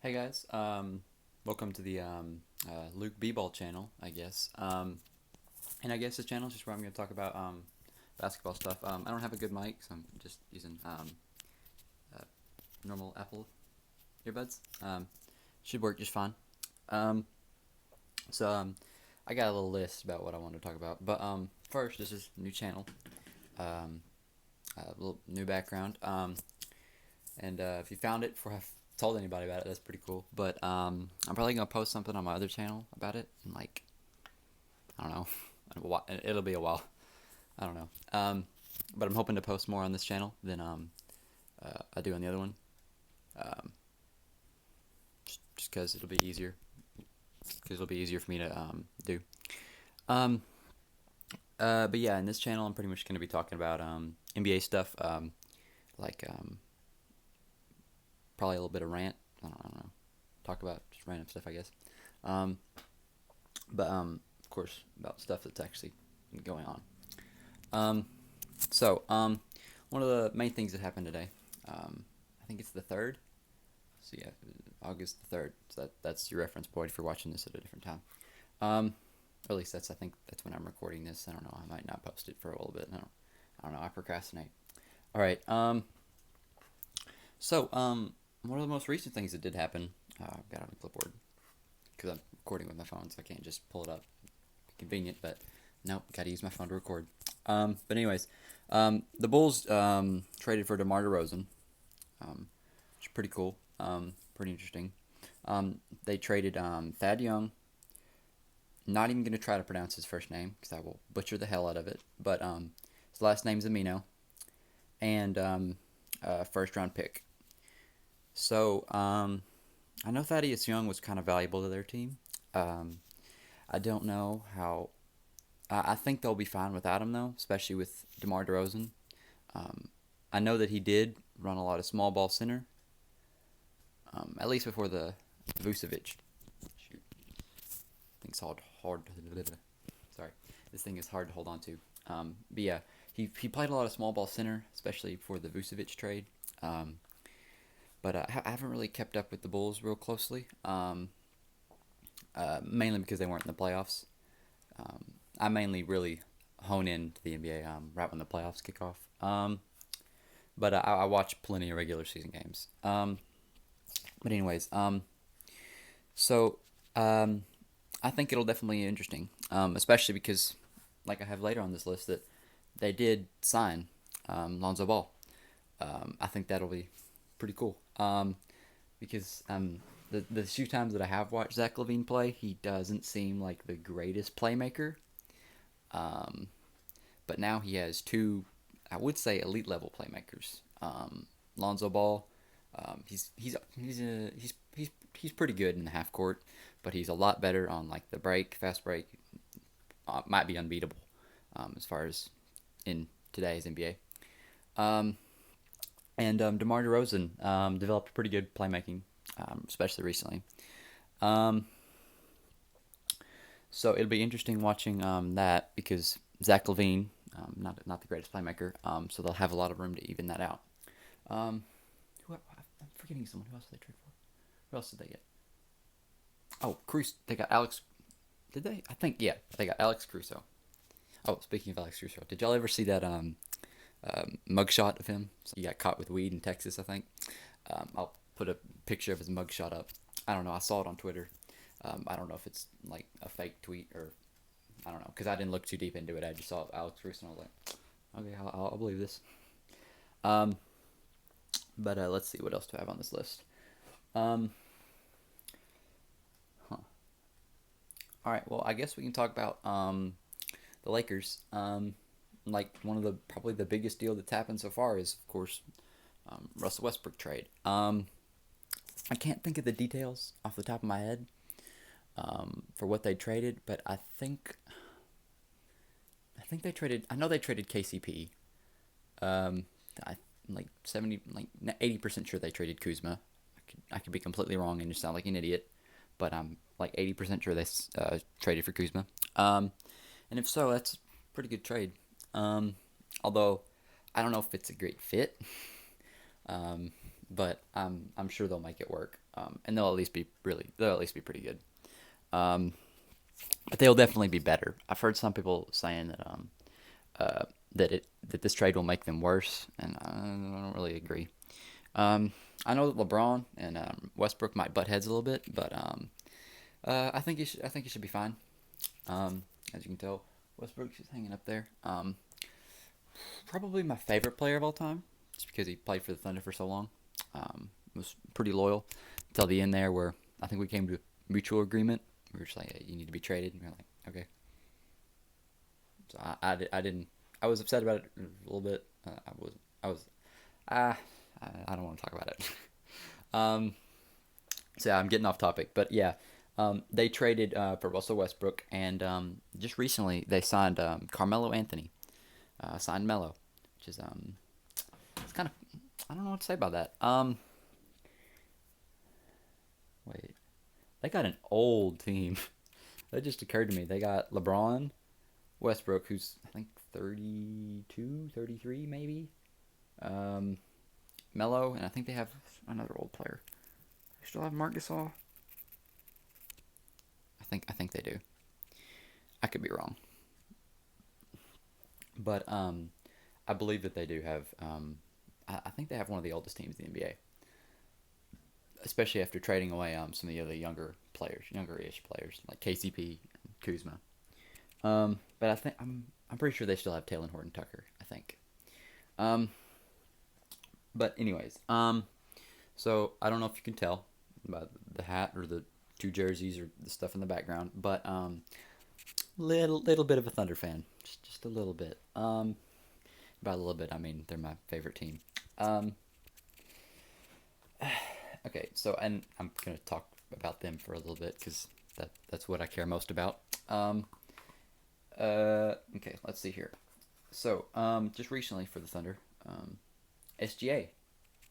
Hey guys, welcome to the Luke B-Ball channel, I guess. And I guess this channel is just where I'm going to talk about basketball stuff. I don't have a good mic, so I'm just using uh, normal Apple earbuds. Should work just fine. Um, so I got a little list about what I want to talk about. But first, this is a new channel, um, a little new background. And if you found it before I've told anybody about it, that's pretty cool. But I'm probably gonna post something on my other channel about it, and like I don't know, it'll be a while. I don't know. But I'm hoping to post more on this channel than I do on the other one. Um, just because it'll be easier. Because it'll be easier for me to do. Um, but yeah, in this channel, I'm pretty much gonna be talking about NBA stuff. Like probably a little bit of rant. I don't know. Talk about just random stuff, I guess. Um, but of course, about stuff that's actually going on. Um, so one of the main things that happened today, I think it's the third. So yeah, August the 3rd. So that's your reference point if you're watching this at a different time. Or at least I think that's when I'm recording this. I don't know. I might not post it for a little bit. I don't know. I procrastinate. All right. So one of the most recent things that did happen, I've got on the clipboard because I'm recording with my phone, so I can't just pull it up. Convenient, but nope, got to use my phone to record. But anyways, the Bulls traded for DeMar DeRozan, which is pretty cool, pretty interesting. They traded Thad Young. Not even going to try to pronounce his first name because I will butcher the hell out of it. But his last name's Amino, and first round pick. So I know Thaddeus Young was kind of valuable to their team. Um, I don't know how. I think they'll be fine without him though, especially with DeMar DeRozan. Um, I know that he did run a lot of small ball center, at least before the Vucevic. Shoot, thing's hard. Sorry, this thing is hard to hold on to. But yeah, he played a lot of small ball center, especially for the Vucevic trade. Um, but I haven't really kept up with the Bulls real closely. Mainly because they weren't in the playoffs. I mainly really hone in to the NBA right when the playoffs kick off. But I watch plenty of regular season games. But anyways, so um, I think it'll definitely be interesting, especially because, like I have later on this list, that they did sign Lonzo Ball. I think that'll be pretty cool. Because the few times that I have watched Zach LaVine play, he doesn't seem like the greatest playmaker. Um, but now he has two, I would say, elite level playmakers. Lonzo Ball, he's pretty good in the half court, but he's a lot better on like the break, fast break. Might be unbeatable as far as in today's NBA. And DeMar DeRozan developed pretty good playmaking, especially recently. Um, so it'll be interesting watching that because Zach LaVine, not the greatest playmaker, so they'll have a lot of room to even that out. Um, I'm forgetting someone. Who else did they trade for? Who else did they get? Oh, Cruz. They got Alex. Did they? I think yeah. They got Alex Crusoe. Oh, speaking of Alex Crusoe, did y'all ever see that mugshot of him? He got caught with weed in Texas, I think. I'll put a picture of his mugshot up. I don't know. I saw it on Twitter. I don't know if it's like a fake tweet or I don't know because I didn't look too deep into it. I just saw Alex Crusoe and I was like, okay, I'll believe this. Um, but let's see what else do I have on this list. Um, huh. All right. Well, I guess we can talk about the Lakers. Like one of the probably the biggest deal that's happened so far is of course Russell Westbrook trade. I can't think of the details off the top of my head for what they traded, but I think they traded. I know they traded KCP. Um, I like 70, like 80% sure they traded Kuzma. I could be completely wrong and just sound like an idiot, but I'm like 80% sure they traded for Kuzma. Um, and if so, that's a pretty good trade. Um, although I don't know if it's a great fit. Um, but I'm sure they'll make it work. And they'll at least be pretty good. Um, but they'll definitely be better. I've heard some people saying uh, that this trade will make them worse, and I don't really agree. Um, I know that LeBron and Westbrook might butt heads a little bit, but I think he should be fine. As you can tell, Westbrook's just hanging up there. Probably my favorite player of all time, just because he played for the Thunder for so long. Was pretty loyal till the end there, where I think we came to a mutual agreement. We were just like, hey, you need to be traded. And we were like, okay. So I didn't. I was upset about it a little bit. I was ah I don't want to talk about it. um, so yeah, I'm getting off topic, but yeah, they traded for Russell Westbrook, and just recently they signed Carmelo Anthony. Signed Melo, which is it's kind of I don't know what to say about that. Wait, they got an old team. That just occurred to me. They got LeBron, Westbrook, who's I think 32, 33 maybe. Um, Melo, and I think they have another old player. They still have Marc Gasol. I think they do. I could be wrong, but I believe that they do have. I think they have one of the oldest teams in the NBA, especially after trading away some of the other younger-ish players like KCP and Kuzma. But I'm pretty sure they still have Taylor Horton Tucker. I think. Um, but anyways, so I don't know if you can tell by the hat or the two jerseys or the stuff in the background, but little bit of a Thunder fan, just a little bit. By a little bit, I mean they're my favorite team. Um, okay, so and I'm gonna talk about them for a little bit because that's what I care most about. Um, okay, let's see here. So just recently for the Thunder, SGA,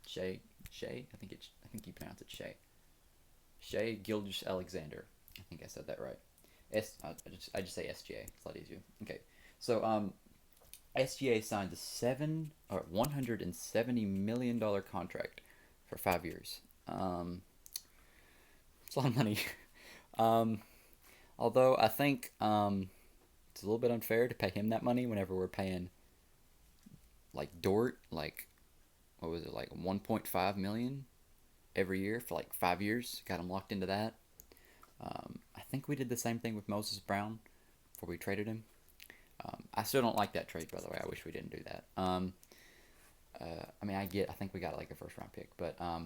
Shay Shay, I think you pronounce it Shay. Shay Gilgis Alexander. I think I said that right. I just say SGA. It's a lot easier. Okay, so SGA signed a 170 million dollar contract for 5 years. It's a lot of money. um, although I think it's a little bit unfair to pay him that money whenever we're paying like Dort like what was it like 1.5 million every year for like 5 years. Got him locked into that. I think we did the same thing with Moses Brown before we traded him. I still don't like that trade, by the way. I wish we didn't do that. I mean, I think we got like a first round pick, but I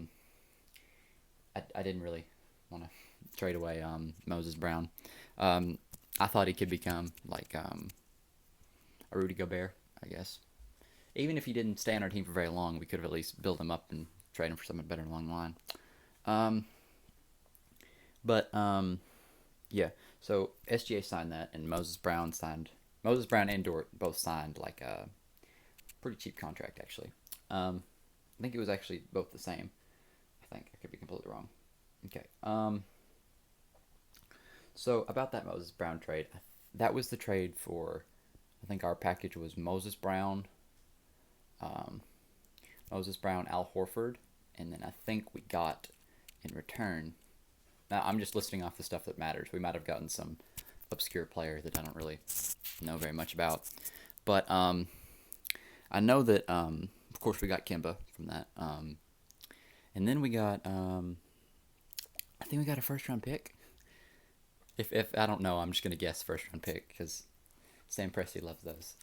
didn't really want to trade away Moses Brown. Um, I thought he could become like a Rudy Gobert, I guess. Even if he didn't stay on our team for very long, we could have at least built him up and trade him for something better along the line. Um, but yeah, so SGA signed that, and Moses Brown and Dort both signed like a pretty cheap contract actually. I think it was actually both the same. I think I could be completely wrong. Okay. So about that Moses Brown trade, that was the trade for. I think our package was um, Moses Brown, Al Horford, and then I think we got in return. Now I'm just listing off the stuff that matters. We might have gotten some obscure player that I don't really know very much about, but I know that of course we got Kimba from that, and then we got I think we got a first round pick. If I don't know, I'm just gonna guess first round pick because Sam Presti loves those.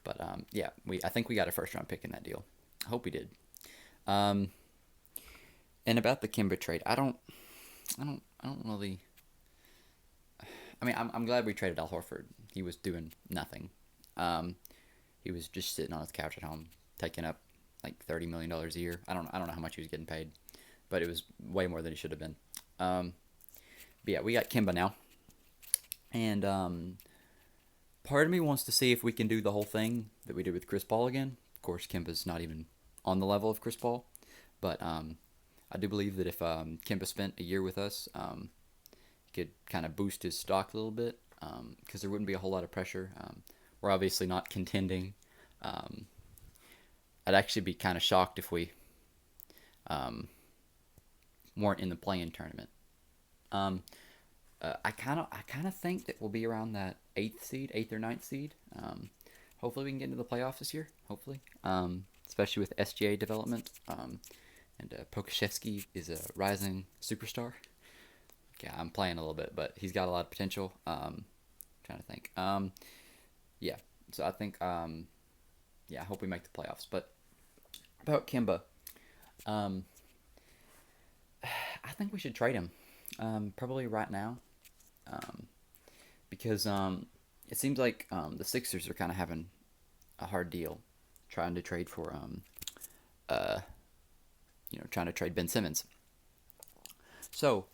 But yeah, I think we got a first round pick in that deal. I hope we did. Um, and about the Kimba trade, I don't really. I mean, I'm glad we traded Al Horford. He was doing nothing. Um, he was just sitting on his couch at home, taking up like $30 million a year. I don't know how much he was getting paid, but it was way more than he should have been. Um, but yeah, we got Kimba now, and part of me wants to see if we can do the whole thing that we did with Chris Paul again. Of course, Kimba's not even on the level of Chris Paul, but I do believe that if Kimba spent a year with us, he could kind of boost his stock a little bit because there wouldn't be a whole lot of pressure. We're obviously not contending. Um, I'd actually be kind of shocked if we um, weren't in the play-in tournament. Um, I kind of think that we'll be around that eighth or ninth seed. Hopefully we can get into the playoffs this year. Hopefully, especially with SGA development. And Pokashevsky is a rising superstar. Yeah, I'm playing a little bit, but he's got a lot of potential. Trying to think. Yeah, so I think yeah, I hope we make the playoffs. But about Kimba, um, I think we should trade him. Probably right now. Um, because it seems like the Sixers are kind of having a hard deal trying to trade for uh, trying to trade Ben Simmons. So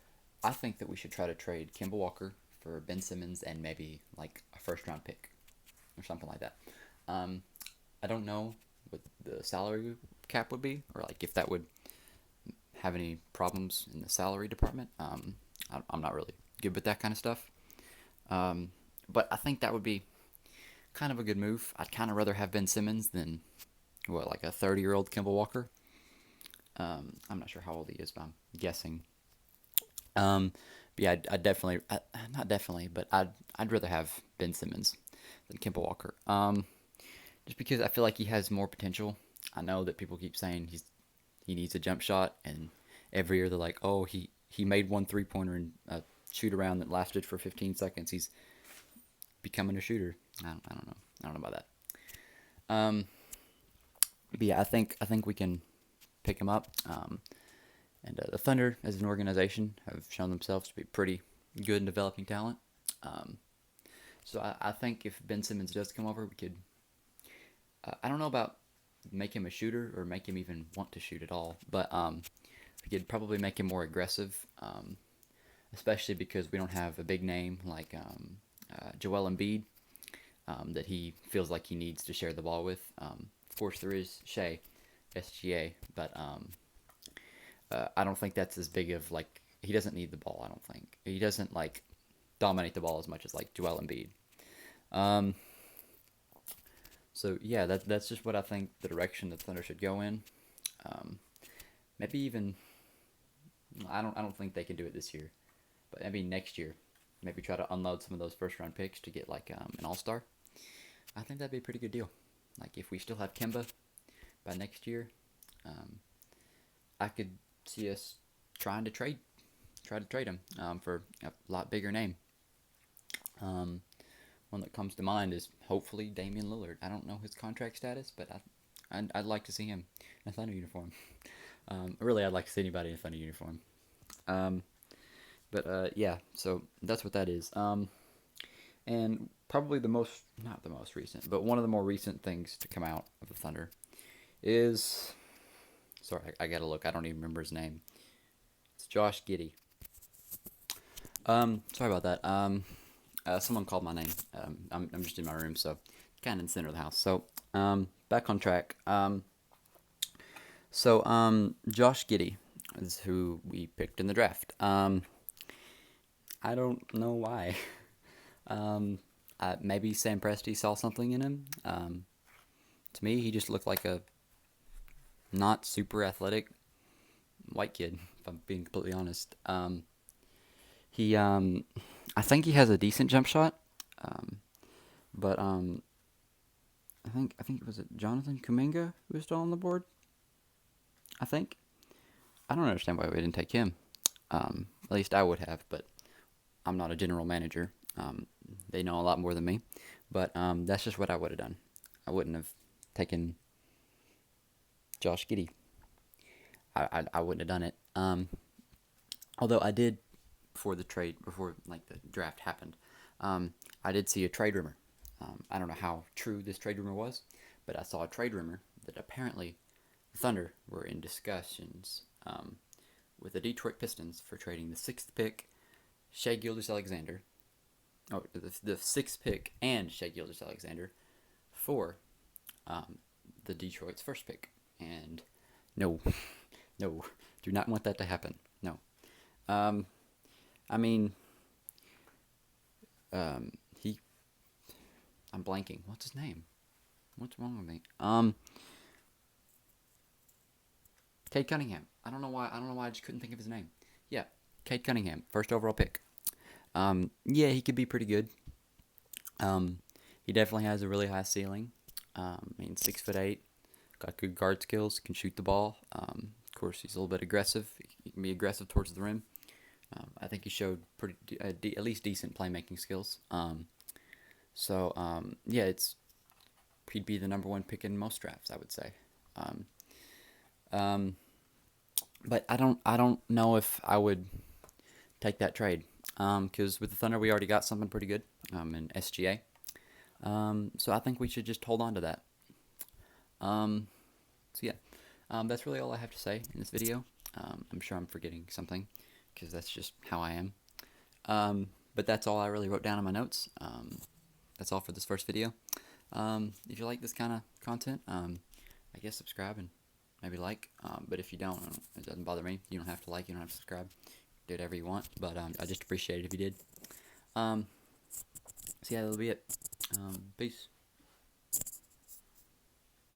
I think that we should try to trade Kemba Walker for Ben Simmons and maybe like a first round pick or something like that. Um, I don't know what the salary cap would be, or like if that would have any problems in the salary department. I'm not really good with that kind of stuff. Um, but I think that would be kind of a good move. I'd kind of rather have Ben Simmons than what, like a 30-year-old Kemba Walker. I'm not sure how old he is, but I'm guessing. But yeah, I'd definitely, not definitely, but I'd rather have Ben Simmons than Kemba Walker. Just because I feel like he has more potential. I know that people keep saying he needs a jump shot, and every year they're like, oh, he made one 3-pointer and a shoot around that lasted for 15 seconds. He's becoming a shooter. I don't know. I don't know about that. But yeah, I think we can pick him up. And the Thunder, as an organization, have shown themselves to be pretty good in developing talent. Um, so I think if Ben Simmons does come over, we could. I don't know about make him a shooter or make him even want to shoot at all, but we could probably make him more aggressive, especially because we don't have a big name like Joel Embiid that he feels like he needs to share the ball with. Of course, there is Shea, SGA, but I don't think that's as big of like he doesn't need the ball. I don't think he doesn't like dominate the ball as much as like Joel Embiid. Um, so yeah, that's just what I think the direction the Thunder should go in. Um, maybe even I don't think they can do it this year, but maybe next year, maybe try to unload some of those first round picks to get like an All Star. I think that'd be a pretty good deal. Like if we still have Kemba by next year, um, I could see us trying to try to trade him for a lot bigger name. Um, one that comes to mind is hopefully Damian Lillard. I don't know his contract status, but I'd like to see him in a Thunder uniform. Really, I'd like to see anybody in a Thunder uniform. Um, but yeah, so that's what that is. And probably not the most recent, but one of the more recent things to come out of the Thunder is, sorry, I gotta look. I don't even remember his name. It's Josh Giddey. Sorry about that. Someone called my name. I'm just in my room, so kind of in the center of the house. So, back on track. Josh Giddey is who we picked in the draft. I don't know why. Maybe Sam Presti saw something in him. To me, he just looked like a not super athletic white kid, if I'm being completely honest. I think he has a decent jump shot, but I think it was Jonathan Kuminga who was still on the board. I think I don't understand why we didn't take him. At least I would have, but I'm not a general manager. They know a lot more than me, but that's just what I would have done. I wouldn't have taken Josh Giddey. I wouldn't have done it. Although I did before like the draft happened, I did see a trade rumor. I don't know how true this trade rumor was, but I saw a trade rumor that apparently the Thunder were in discussions with the Detroit Pistons for trading the sixth pick, Shea Gilgeous-Alexander, the sixth pick and Shea Gilgeous-Alexander for the Detroit's first pick. And no, no, do not want that to happen. No. I mean, um, he. I'm blanking. What's his name? What's wrong with me? Cade Cunningham. I don't know why. I don't know why I just couldn't think of his name. Yeah, Cade Cunningham, first overall pick. Yeah, he could be pretty good. Um, he definitely has a really high ceiling. I mean, 6'8", got good guard skills, can shoot the ball. Of course, he's a little bit aggressive. He can be aggressive towards the rim. I think he showed at least decent playmaking skills. Yeah, he'd be the number one pick in most drafts, I would say. Um, um, but I don't know if I would take that trade. Because with the Thunder, we already got something pretty good. In SGA. So I think we should just hold on to that. Um, so yeah, that's really all I have to say in this video. I'm sure I'm forgetting something because that's just how I am. But that's all I really wrote down in my notes. That's all for this first video. If you like this kind of content, I guess subscribe and maybe like. But if you don't, it doesn't bother me. You don't have to like. You don't have to subscribe. Do whatever you want. But I just appreciate it if you did. So yeah, that'll be it. Peace.